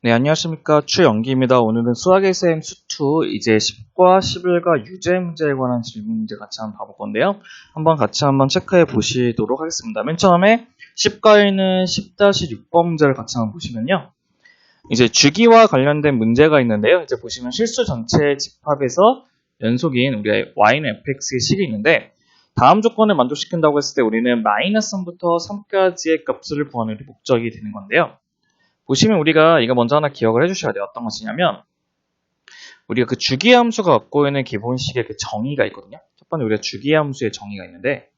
네, 안녕하십니까. 추영기입니다. 오늘은 수학의 셈 수2 이제 10과 11과 유제 문제에 관한 질문 문제 같이 한번 봐볼 건데요. 같이 체크해 보시도록 하겠습니다. 맨 처음에 10과에는 10-6번 문제를 같이 한번 보시면요. 이제 주기와 관련된 문제가 있는데요. 이제 보시면 실수 전체 집합에서 연속인 우리의 y는 fx의 식이 있는데 다음 조건을 만족시킨다고 했을 때 우리는 마이너스 3부터 3까지의 값을 구하는 게 목적이 되는 건데요. 보시면 우리가 이거 먼저 하나 기억을 해주셔야 돼요. 어떤 것이냐면 우리가 그 주기함수가 갖고 있는 기본식의 그 정의가 있거든요. 첫 번째 우리가 주기함수의 정의가 있는데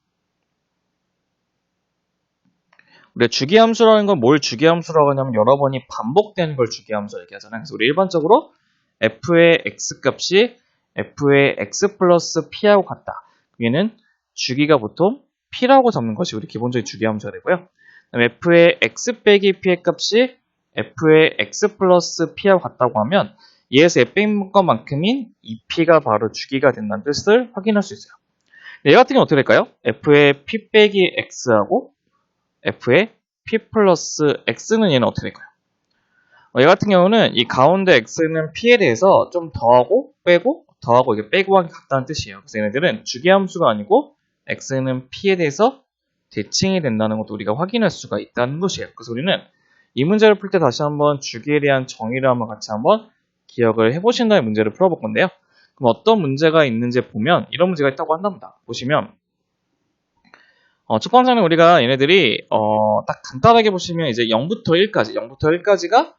우리가 주기함수라는 건 뭘 주기함수라고 하냐면 여러 번이 반복되는 걸 주기함수라고 얘기하잖아요. 그래서 우리 일반적으로 f의 x값이 f의 x 플러스 p하고 같다. 그게는 주기가 보통 p라고 잡는 것이 우리 기본적인 주기함수가 되고요. 그다음에 f의 x 빼기 p의 값이 f의 x 플러스 p하고 같다고 하면 얘에서 f인 것만큼인 2p가 바로 주기가 된다는 뜻을 확인할 수 있어요. 얘 같은 경우는 어떻게 될까요? f의 p 빼기 x하고 f의 p 플러스 x는 얘는 어떻게 될까요? 얘 같은 경우는 이 가운데 x는 p에 대해서 좀 더하고 빼고 더하고 이게 빼고 하기 같다는 뜻이에요. 그래서 얘네들은 주기함수가 아니고 x는 p에 대해서 대칭이 된다는 것도 우리가 확인할 수가 있다는 것이에요. 그래서 우리는 이 문제를 풀 때 다시 한번 주기에 대한 정의를 한번 같이 한번 기억을 해보신 다음에 문제를 풀어볼 건데요. 그럼 어떤 문제가 있는지 보면 이런 문제가 있다고 한답니다. 보시면 첫 번째는 우리가 얘네들이 딱 간단하게 보시면 이제 0부터 1까지가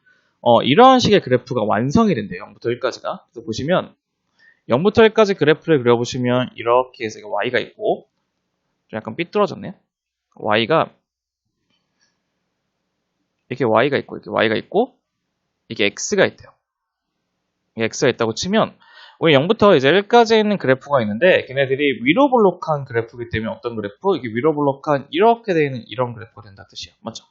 이런 식의 그래프가 완성이 된대요. 0부터 1까지가. 그래서 보시면 0부터 1까지 그래프를 그려보시면 이렇게 해서 y가 있고 좀 약간 삐뚤어졌네요. y가 이렇게 y가 있고 이게 x가 있대요. 이게 x가 있다고 치면 우리 0부터 이제 1까지 있는 그래프가 있는데 걔네들이 위로 블록한 그래프이기 때문에 어떤 그래프? 이게 위로 블록한 이렇게 되어 있는 이런 그래프가 된다 뜻이에요. 맞죠?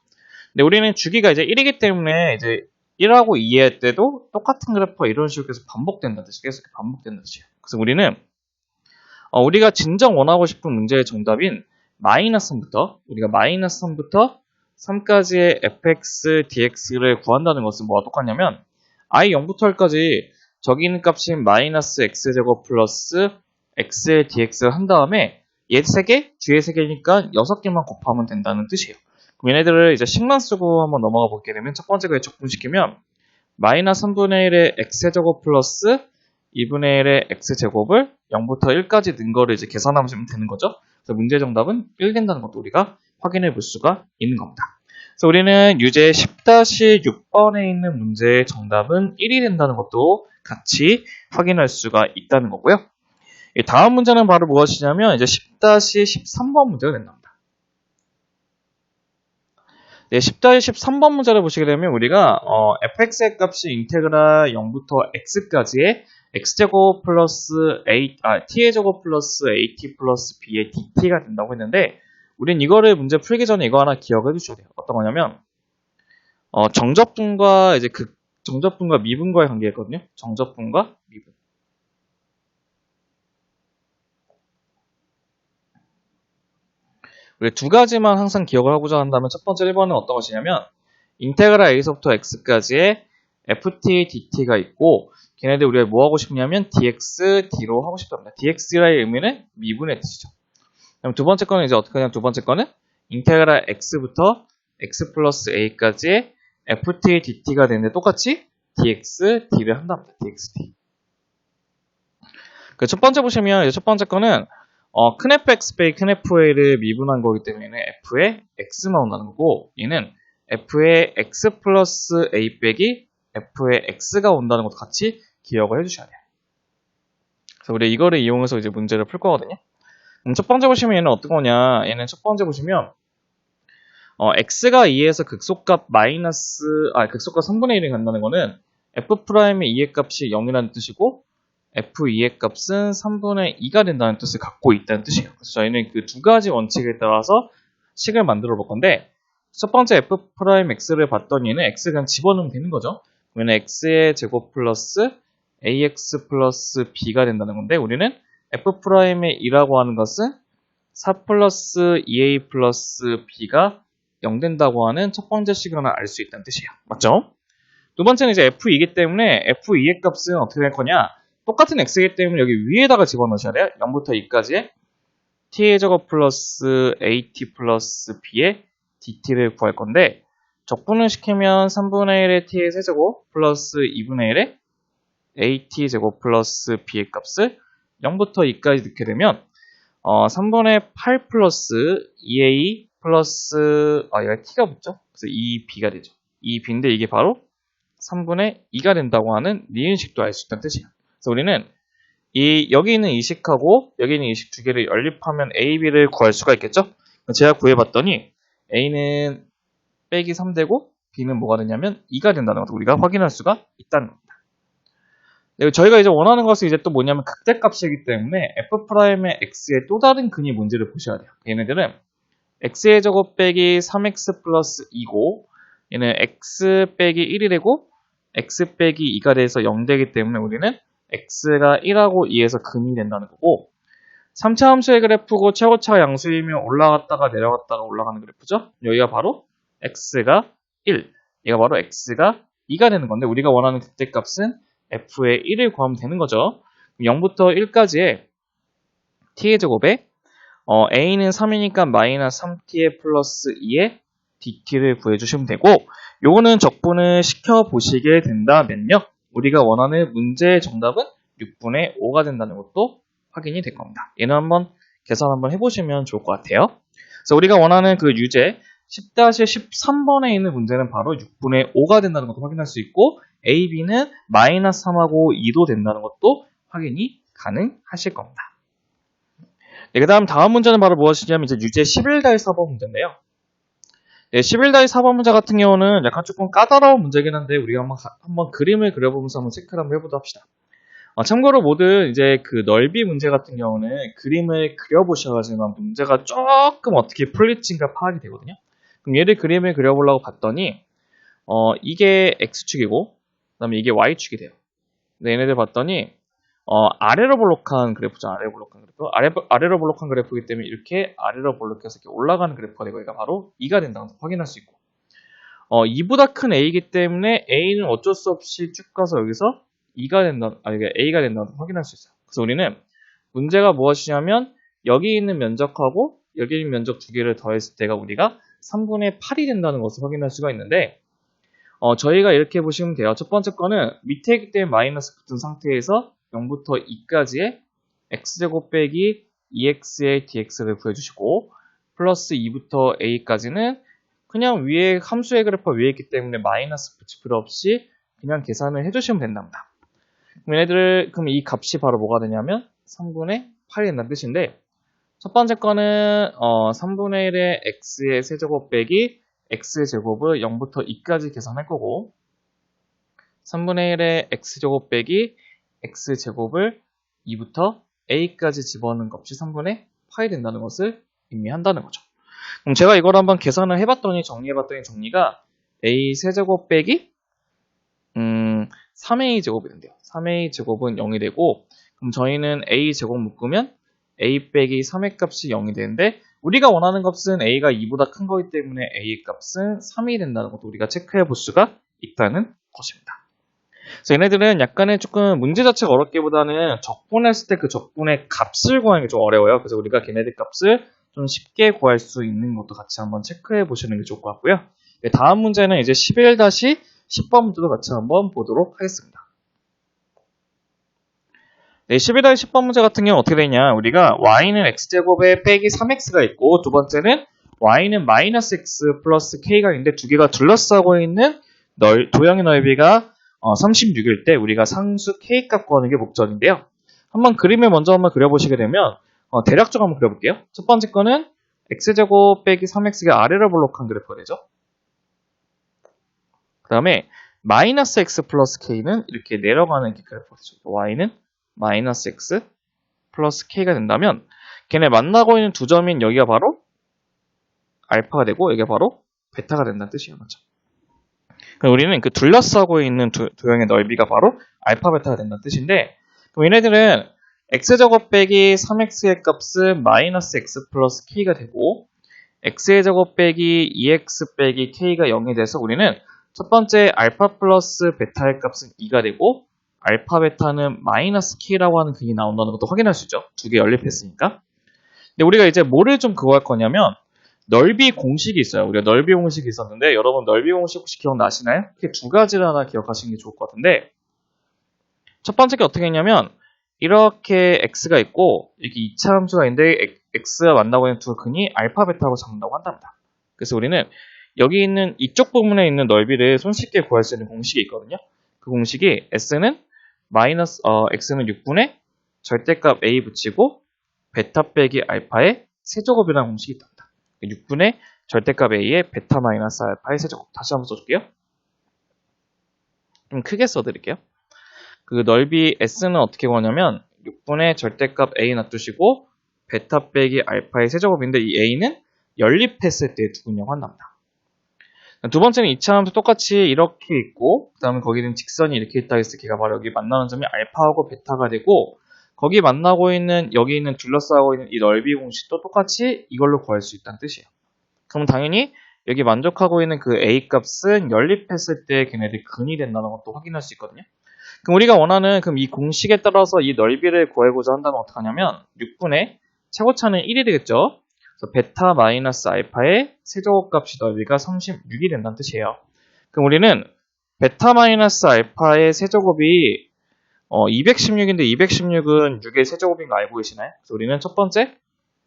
근데 우리는 주기가 이제 1이기 때문에 이제 1하고 2 할 때도 똑같은 그래프가 이런 식으로 계속 반복된다 뜻이에요. 계속 반복된다 뜻이에요. 그래서 우리는 우리가 진정 원하고 싶은 문제의 정답인 마이너스 3부터 3까지의 fx, dx를 구한다는 것은 뭐와 똑같냐면 i 0부터 1까지 저기 있는 값인 마이너스 x제곱 플러스 x의 dx를 한 다음에 얘 3개, 뒤에 3개니까 6개만 곱하면 된다는 뜻이에요. 그럼 얘네들을 이제 식만 쓰고 한번 넘어가 보게 되면 첫 번째 거에 적분시키면 마이너스 3분의 1의 x제곱 플러스 2분의 1의 x제곱을 0부터 1까지 는 거를 이제 계산하면 되는 거죠. 그래서 문제 정답은 1 된다는 것도 우리가 확인해 볼 수가 있는 겁니다. 그래서 우리는 유제 10-6번에 있는 문제의 정답은 1이 된다는 것도 같이 확인할 수가 있다는 거고요. 다음 문제는 바로 무엇이냐면 이제 10-13번 문제가 된답니다. 네, 10-13번 문제를 보시게 되면 우리가 fx의 값이 인테그랄 0부터 x까지의 x제곱 플러스 t의 제곱 플러스 at 플러스 b의 dt가 된다고 했는데 우린 이거를 문제 풀기 전에 이거 하나 기억해 주셔야 돼요. 어떤 거냐면 정적분과 이제 정적분과 미분과의 관계였거든요. 정적분과 미분. 우리 두 가지만 항상 기억을 하고자 한다면 첫 번째 1번은 어떤 것이냐면 인테그랄 a서부터 x까지의 ft, dt가 있고 걔네들 우리가 뭐 하고 싶냐면 dx, d로 하고 싶답니다. dx라의 의미는 미분의 뜻이죠. 그럼 두 번째 거는 이제 어떻게 하냐면 두 번째 거는 인테그랄 x부터 x 플러스 a까지의 ft, dt가 되는데 똑같이 dx, d를 한답니다. dx, d. 그 첫 번째 보시면 이제 첫 번째 거는 큰 fx 빼기 큰 fa를 미분한 거기 때문에 f의 x만 온다는 거고 얘는 f의 x 플러스 a 빼기 f의 x가 온다는 것도 같이 기억을 해주셔야 돼요. 그래서 우리 이거를 이용해서 이제 문제를 풀 거거든요. 그럼 첫 번째 보시면 얘는 어떤 거냐? 얘는 첫 번째 보시면 x가 2에서 극소값 극소값 3분의 1이 간다는 거는 f'의 2의 값이 0이라는 뜻이고 f2의 값은 3분의 2가 된다는 뜻을 갖고 있다는 뜻이에요. 그래서 저희는 그 두 가지 원칙에 따라서 식을 만들어 볼 건데 첫 번째 f'x를 봤더니 얘는 x 그냥 집어넣으면 되는 거죠. 그러면 x의 제곱 플러스 ax 플러스 b가 된다는 건데 우리는 f'의 2라고 하는 것은 4 플러스 2a 플러스 b가 0 된다고 하는 첫 번째 식을 하나 알 수 있다는 뜻이에요. 맞죠? 두 번째는 이제 f2이기 때문에 f2의 값은 어떻게 될 거냐? 똑같은 x이기 때문에 여기 위에다가 집어넣으셔야 돼요. 0부터 2까지의 t의 제곱 플러스 at 플러스 b의 dt를 구할 건데 적분을 시키면 3분의 1의 t의 세제곱 플러스 2분의 1의 at 제곱 플러스 b의 값을 0부터 2까지 넣게 되면 3분의 8 플러스 2a 플러스 얘가 t가 붙죠? 그래서 2b가 되죠. 2b인데 이게 바로 3분의 2가 된다고 하는 니은식도 알 수 있다는 뜻이에요. 그래서 우리는 여기 있는 이식하고 여기 있는 이식 두 개를 연립하면 a, b를 구할 수가 있겠죠? 제가 구해봤더니 a는 빼기 3되고 b는 뭐가 되냐면 2가 된다는 것을 우리가 확인할 수가 있다는 겁니다. 저희가 이제 원하는 것은 이제 또 뭐냐면 극대값이기 때문에 f'의 x의 또 다른 근이 뭔지를 보셔야 돼요. 얘네들은 x의 제곱 빼기 3x 플러스 2고 얘는 x 빼기 1이 되고 x 빼기 2가 돼서 0 되기 때문에 우리는 x가 1하고 2에서 근이 된다는 거고 3차 함수의 그래프고 최고차가 양수이면 올라갔다가 내려갔다가 올라가는 그래프죠. 여기가 바로 x가 1, 얘가 바로 x가 2가 되는 건데 우리가 원하는 극대값은 f의 1을 구하면 되는 거죠. 0부터 1까지의 t의 제곱에 a는 3이니까 마이너스 3t의 플러스 2의 dt를 구해주시면 되고 요거는 적분을 시켜보시게 된다면요. 우리가 원하는 문제의 정답은 6분의 5가 된다는 것도 확인이 될 겁니다. 얘는 한번 계산 한번 해보시면 좋을 것 같아요. 그래서 우리가 원하는 그 유제 10-13번에 있는 문제는 바로 6분의 5가 된다는 것도 확인할 수 있고 a, b는 마이너스 3하고 2도 된다는 것도 확인이 가능하실 겁니다. 네, 그 다음 문제는 바로 무엇이냐면 이제 유제 11-4번 문제인데요. 네, 11-4번 문제 같은 경우는 약간 조금 까다로운 문제긴 한데 우리가 한번 그림을 그려보면서 한번 체크를 한번 해보도록 합시다. 참고로 모든 이제 그 넓이 문제 같은 경우는 그림을 그려보셔야지만 문제가 조금 어떻게 풀릴지가 파악이 되거든요. 그럼 얘를 그림을 그려보려고 봤더니 이게 x축이고 그 다음에 이게 y축이 돼요. 근데 얘네들 봤더니 아래로 볼록한 그래프죠. 아래로 볼록한 그래프이기 때문에 이렇게 아래로 볼록해서 이렇게 올라가는 그래프가 되고 얘가 바로 2가 된다는 걸 확인할 수 있고 2보다 큰 a이기 때문에 a는 어쩔 수 없이 쭉 가서 여기서 2가 된다, a가 된다는 걸 확인할 수 있어요. 그래서 우리는 문제가 무엇이냐면 여기 있는 면적하고 여기 있는 면적 두 개를 더했을 때가 우리가 3분의 8이 된다는 것을 확인할 수가 있는데 저희가 이렇게 보시면 돼요. 첫 번째 거는 밑에 있기 때문에 마이너스 붙은 상태에서 0부터 2까지의 x제곱 빼기 2x의 dx를 구해주시고 플러스 2부터 a까지는 그냥 위에 함수의 그래프가 위에 있기 때문에 마이너스 붙일 필요 없이 그냥 계산을 해주시면 된답니다. 그럼 이 값이 바로 뭐가 되냐면 3분의 8이 된다는 뜻인데 첫 번째 거는 3분의 1의 x의 세제곱 빼기 x제곱을 0부터 2까지 계산할 거고 3분의 1의 x제곱 빼기 x제곱을 2부터 a까지 집어넣는 값이 3분의 8이 된다는 것을 의미한다는 거죠. 그럼 제가 이걸 한번 계산을 해봤더니 정리해봤더니 정리가 a 세제곱 빼기 3a 제곱이 된대요. 3a 제곱은 0이 되고 그럼 저희는 a 제곱 묶으면 a 빼기 3의 값이 0이 되는데 우리가 원하는 값은 a가 2보다 큰 거기 때문에 a의 값은 3이 된다는 것도 우리가 체크해 볼 수가 있다는 것입니다. 그래서 얘네들은 약간의 조금 문제 자체가 어렵기보다는 적분했을 때 그 적분의 값을 구하는 게 좀 어려워요. 그래서 우리가 걔네들 값을 좀 쉽게 구할 수 있는 것도 같이 한번 체크해 보시는 게 좋을 것 같고요. 네, 다음 문제는 이제 11-10번 문제도 같이 한번 보도록 하겠습니다. 네, 11-10번 문제 같은 경우는 어떻게 되냐. 우리가 y는 x제곱에 빼기 3x가 있고 두 번째는 y는 마이너스 x 플러스 k가 있는데 두 개가 둘러싸고 있는 도형의 넓이가 36일 때 우리가 상수 k값 구하는 게 목적인데요. 한번 그림을 먼저 한번 그려보시게 되면 대략적으로 한번 그려볼게요. 첫 번째 거는 x제곱 빼기 3x가 아래로 볼록한 그래프가 되죠. 그 다음에 마이너스 x 플러스 k는 이렇게 내려가는 그래프가 되죠. y는 마이너스 x 플러스 k가 된다면 걔네 만나고 있는 두 점인 여기가 바로 알파가 되고 여기가 바로 베타가 된다는 뜻이에요. 맞죠? 그럼 우리는 그 둘러싸고 있는 도형의 넓이가 바로 알파 베타가 된다는 뜻인데 그럼 얘네들은 x제곱 빼기 3x의 값은 마이너스 x 플러스 k가 되고 x의 제곱 빼기 2x 빼기 k가 0이 돼서 우리는 첫 번째 알파 플러스 베타의 값은 2가 되고 알파 베타는 마이너스 k라고 하는 근이 나온다는 것도 확인할 수 있죠. 두 개 연립했으니까. 근데 우리가 이제 뭐를 좀 구할 거냐면 넓이 공식이 있어요. 우리가 넓이 공식이 있었는데 여러분 넓이 공식 혹시 기억나시나요? 이렇게 두 가지를 하나 기억하시는 게 좋을 것 같은데 첫 번째 게 어떻게 했냐면 이렇게 x가 있고 여기 2차 함수가 있는데 x가 만나고 있는 두 근이 알파 베타라고 잡는다고 한답니다. 그래서 우리는 여기 있는 이쪽 부분에 있는 넓이를 손쉽게 구할 수 있는 공식이 있거든요. 그 공식이 x는 x는 6분의 절대값 a 붙이고 베타 빼기 알파의 세제곱이라는 공식이 있답니다. 6분의 절대값 a의 베타 마이너스 알파의 세제곱. 다시 한번 써줄게요. 좀 크게 써드릴게요. 그 넓이 s는 어떻게 구하냐면 6분의 절대값 a 놔두시고 베타 빼기 알파의 세제곱인데 이 a는 연립했을 때 두근이라고 한답니다. 두 번째는 2차 함수 똑같이 이렇게 있고 그 다음에 거기는 직선이 이렇게 있다 했을 때 걔가 바로 여기 만나는 점이 알파하고 베타가 되고 거기 만나고 있는 여기 있는 둘러싸고 있는 이 넓이 공식도 똑같이 이걸로 구할 수 있다는 뜻이에요. 그럼 당연히 여기 만족하고 있는 그 a 값은 연립했을 때 걔네들이 근이 된다는 것도 확인할 수 있거든요. 그럼 우리가 원하는 그럼 이 공식에 따라서 이 넓이를 구해보자 한다면 어떻게 하냐면 6분의 최고차는 1이 되겠죠. 그래서 베타 마이너스 알파의 세제곱 값이 넓이가 36이 된다는 뜻이에요. 그럼 우리는 베타 마이너스 알파의 세제곱이 216인데 216은 6의 세제곱인 거 알고 계시나요? 그래서 우리는 첫 번째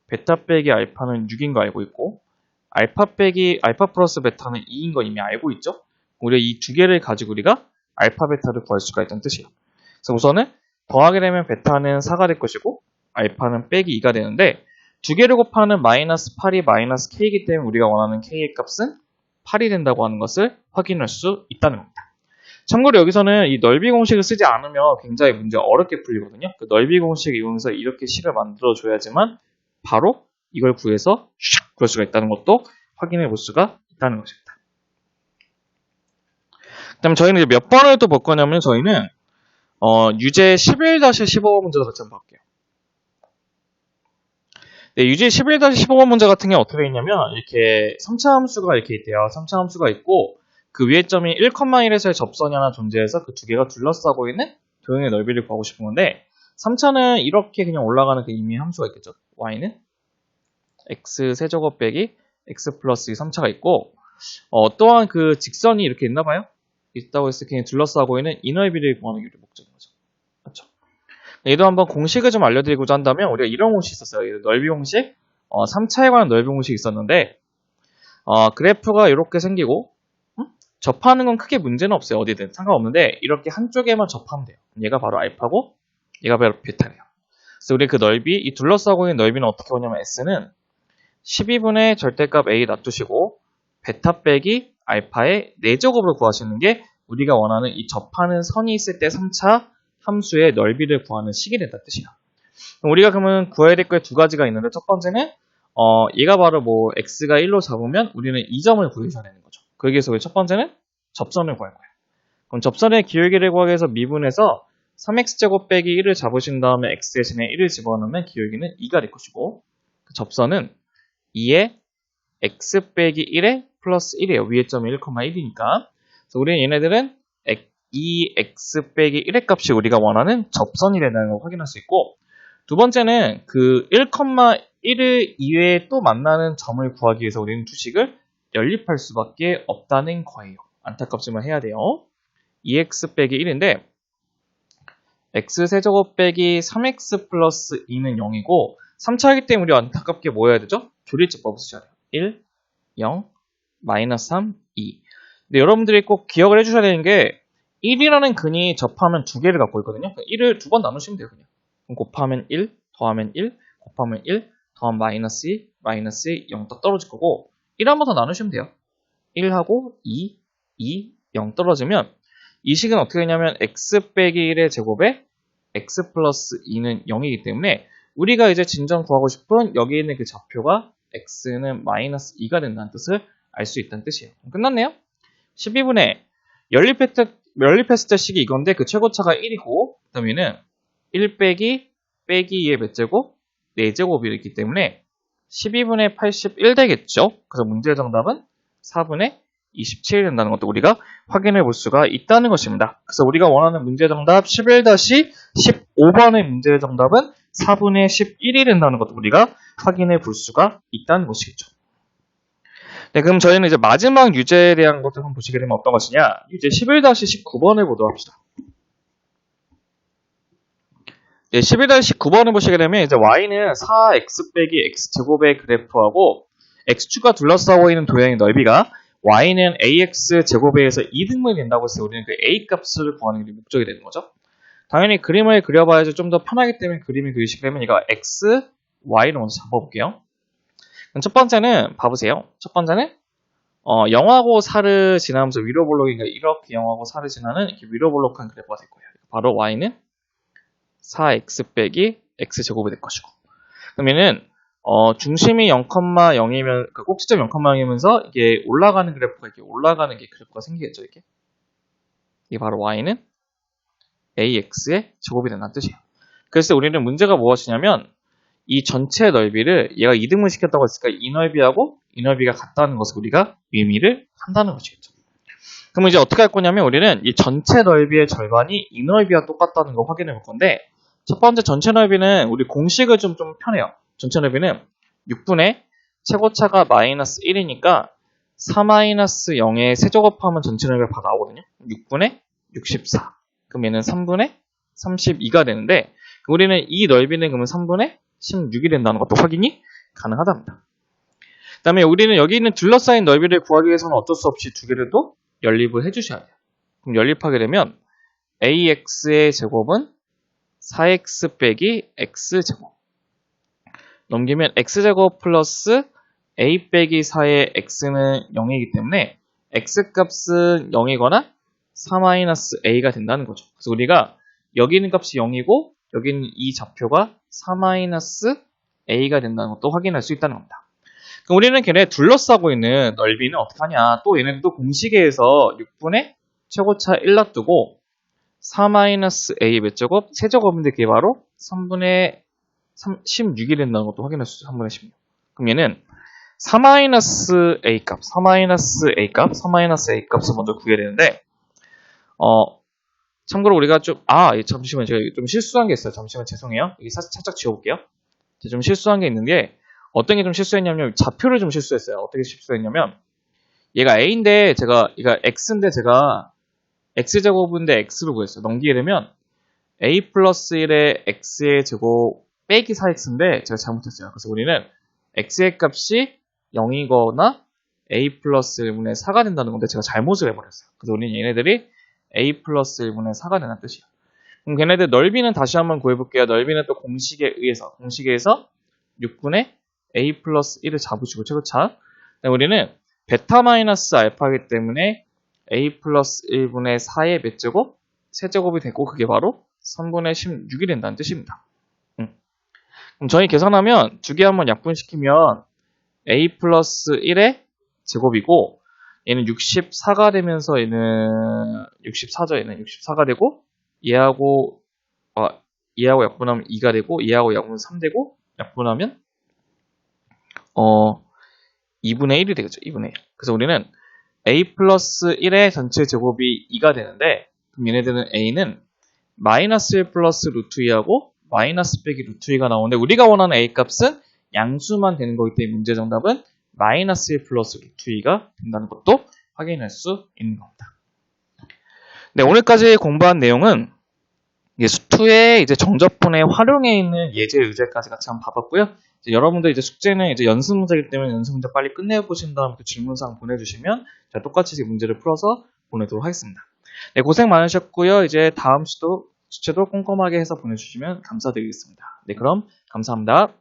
베타 빼기 알파는 6인 거 알고 있고 알파 플러스 베타는 2인 거 이미 알고 있죠? 우리가 이 두 개를 가지고 우리가 알파 베타를 구할 수가 있다는 뜻이에요. 그래서 우선은 더하게 되면 베타는 4가 될 것이고 알파는 빼기 2가 되는데 두 개를 곱하는 마이너스 8이 마이너스 k이기 때문에 우리가 원하는 k의 값은 8이 된다고 하는 것을 확인할 수 있다는 겁니다. 참고로 여기서는 이 넓이 공식을 쓰지 않으면 굉장히 문제가 어렵게 풀리거든요. 그 넓이 공식을 이용해서 이렇게 식을 만들어줘야지만 바로 이걸 구해서 슉 그럴 수가 있다는 것도 확인해 볼 수가 있다는 것입니다. 그 다음에 저희는 이제 몇 번을 또 볼 거냐면 저희는 유제 11-15번 문제도 같이 한번 볼게요. 네, 유제 11-15번 문제 같은 게 어떻게 되어 있냐면 이렇게 3차 함수가 이렇게 있대요. 3차 함수가 있고 그 위에 점이 1,1에서의 접선이 하나 존재해서 그 두 개가 둘러싸고 있는 도형의 넓이를 구하고 싶은 건데 3차는 이렇게 그냥 올라가는 그 이미 함수가 있겠죠. y는 x 세제곱 빼기 x 플러스 3차가 있고 또한 그 직선이 이렇게 있나 봐요. 있다고 했을 때 그냥 둘러싸고 있는 이 넓이를 구하는 게 우리 목적인 거죠. 그렇죠? 얘도 한번 공식을 좀 알려드리고자 한다면 우리가 이런 공식이 있었어요. 넓이 공식, 3차에 관한 넓이 공식이 있었는데 그래프가 이렇게 생기고 접하는 건 크게 문제는 없어요. 어디든 상관없는데 이렇게 한쪽에만 접하면 돼요. 얘가 바로 알파고 얘가 바로 베타래요. 그래서 우리 그 넓이, 이 둘러싸고 있는 넓이는 어떻게 오냐면 S는 12분의 절대값 A 놔두시고 베타 빼기 알파의 4제곱을 구하시는 게 우리가 원하는 이 접하는 선이 있을 때 3차 함수의 넓이를 구하는 식이 된다는 뜻이야. 그럼 우리가 그러면 구해야 될 게 두 가지가 있는데 첫 번째는 얘가 바로 뭐 x가 1로 잡으면 우리는 이 점을 구해줘야 되는 거죠. 그러기 위해서 첫 번째는 접선을 구할 거예요. 그럼 접선의 기울기를 구하기 위해서 미분해서 3x제곱 빼기 1을 잡으신 다음에 x 대신에 1을 집어넣으면 기울기는 2가 될 것이고 그 접선은 2에 x 빼기 1에 플러스 1이에요. 위에 점이 1,1이니까. 그래서 우리는 얘네들은 2x 빼기 1의 값이 우리가 원하는 접선이 된다는 걸 확인할 수 있고 두 번째는 그 1,1을 이외에 또 만나는 점을 구하기 위해서 우리는 두 식을 연립할 수밖에 없다는 거예요. 안타깝지만 해야 돼요. 2x 빼기 1인데 x 세제곱 빼기 3x 플러스 2는 0이고 3차이기 때문에 우리 안타깝게 뭐 해야 되죠? 조리제법을 쓰셔야 돼요. 1, 0, 마이너스 3, 2. 근데 여러분들이 꼭 기억을 해주셔야 되는 게 1이라는 근이 접하면 두 개를 갖고 있거든요. 1을 두 번 나누시면 돼요. 그냥. 그럼 곱하면 1, 더하면 1, 곱하면 1, 더하면 마이너스 2, 마이너스 2, 0 딱 떨어질 거고 1 한 번 더 나누시면 돼요. 1하고 2, 2, 0 떨어지면 이 식은 어떻게 되냐면 x 빼기 1의 제곱에 x 플러스 2는 0이기 때문에 우리가 이제 진정 구하고 싶은 여기 있는 그 좌표가 x는 마이너스 2가 된다는 뜻을 알 수 있다는 뜻이에요. 끝났네요. 12분의 연립했을 때 식이 이건데 그 최고차가 1이고 그 다음에는 1 빼기 2의 몇 제곱? 4제곱이 있기 때문에 12분의 81 되겠죠. 그래서 문제의 정답은 4분의 27이 된다는 것도 우리가 확인해 볼 수가 있다는 것입니다. 그래서 우리가 원하는 문제 정답 11-15번의 문제 정답은 4분의 11이 된다는 것도 우리가 확인해 볼 수가 있다는 것이겠죠. 네, 그럼 저희는 이제 마지막 유제에 대한 것들 한번 보시게 되면 어떤 것이냐? 유제 11-19번을 보도록 합시다. 네, 11-19번을 보시게 되면 이제 y는 4x 빼기 x제곱의 그래프하고 x축과 둘러싸고 있는 도형의 넓이가 y는 ax 제곱에 의해서 2등분이 된다고 해서 우리는 그 a 값을 구하는 게 목적이 되는 거죠. 당연히 그림을 그려봐야지 좀 더 편하기 때문에 그림을 그리시게 되면 이거 x, y를 먼저 잡아볼게요. 그럼 첫 번째는 봐보세요. 첫 번째는 0하고 4를 지나면서 위로 볼록인가 이렇게 0하고 4를 지나는 이렇게 위로 볼록한 그래프가 될 거예요. 바로 y는 4x 빼기 x제곱이 될 것이고, 그러면은 중심이 0,0이면 그 꼭지점 0,0이면서 이게 올라가는 그래프가 이렇게 올라가는 게 그래프가 생기겠죠. 이게 바로 y는 ax의 제곱이 된다는 뜻이에요. 그래서 우리는 문제가 무엇이냐면 이 전체 넓이를 얘가 2등분 시켰다고 했으니까 이 넓이하고 이 넓이가 같다는 것을 우리가 의미를 한다는 것이겠죠. 그럼 이제 어떻게 할 거냐면 우리는 이 전체 넓이의 절반이 이 넓이와 똑같다는 거 확인해 볼 건데, 첫 번째 전체 넓이는 우리 공식을 좀 편해요. 전체 넓이는 6분의 최고차가 마이너스 1이니까 4-0의 세제곱하면 전체 넓이가 바로 나오거든요. 6분의 64. 그럼 얘는 3분의 32가 되는데, 우리는 이 넓이는 그러면 3분의 16이 된다는 것도 확인이 가능하답니다. 그 다음에 우리는 여기 있는 둘러싸인 넓이를 구하기 위해서는 어쩔 수 없이 두 개를 또 연립을 해주셔야 돼요. 그럼 연립하게 되면 ax의 제곱은 4x 빼기 x제곱 넘기면 x제곱 플러스 a 빼기 4의 x는 0이기 때문에 x값은 0이거나 4-a가 된다는 거죠. 그래서 우리가 여기 있는 값이 0이고 여기 있는 이 좌표가 4-a가 된다는 것도 확인할 수 있다는 겁니다. 그럼 우리는 걔네 둘러싸고 있는 넓이는 어떻게 하냐? 또 얘네도 공식에서 6분의 최고차 1 놔두고 4-a 몇 제곱? 세제곱인데 그게 바로 3분의 16이 된다는 것도 확인할 수 있어요. 3분의 16. 그럼 얘는 4-a 값, 4-a 값을 먼저 구해야 되는데, 참고로 우리가 잠시만 제가 좀 실수한 게 있어요. 잠시만 죄송해요. 여기 살짝 지워볼게요. 제가 좀 실수한 게 있는 게, 어떤 게 좀 실수했냐면 좌표를 좀 실수했어요. 어떻게 실수했냐면 얘가 a인데 얘가 x인데 제가 x제곱인데 x로 구했어요. 넘기게 되면 a 플러스 1의 x의 제곱 빼기 4x인데 제가 잘못했어요. 그래서 우리는 x의 값이 0이거나 a 플러스 1분의 4가 된다는 건데 제가 잘못을 해버렸어요. 그래서 우리는 얘네들이 a 플러스 1분의 4가 되는 뜻이에요. 그럼 걔네들 넓이는 다시 한번 구해볼게요. 넓이는 또 공식에 의해서 6분의 a 플러스 1을 잡으시고 최고차. 우리는 베타 마이너스 알파이기 때문에 a 플러스 1분의 4의 몇 제곱? 세제곱이 되고 그게 바로 3분의 16이 된다는 뜻입니다. 그럼 저희 계산하면 두 개 한번 약분시키면 a 플러스 1의 제곱이고 얘는 64가 되면서 얘는 64죠. 얘는 64가 되고 얘하고 약분하면 2가 되고 얘하고 약분하면 3 되고 약분하면 2분의 1이 되겠죠. 2분의 1. 그래서 우리는 a 플러스 1의 전체 제곱이 2가 되는데, 그럼 얘네들은 a는 마이너스 1 플러스 루트 2하고 마이너스 빼기 루트 2가 나오는데, 우리가 원하는 a 값은 양수만 되는 거기 때문에 문제 정답은 마이너스 1 플러스 루트 2가 된다는 것도 확인할 수 있는 겁니다. 네, 오늘까지 공부한 내용은 수투의 이제 정접분에 활용해 있는 예제 의제까지 같이 한번 봐봤고요. 이제 여러분들 이제 숙제는 이제 연습 문제이기 때문에 연습 문제 빨리 끝내보신 다음 그 질문사항 보내주시면 제가 똑같이 문제를 풀어서 보내도록 하겠습니다. 네, 고생 많으셨고요. 이제 다음 주도 꼼꼼하게 해서 보내주시면 감사드리겠습니다. 네, 그럼 감사합니다.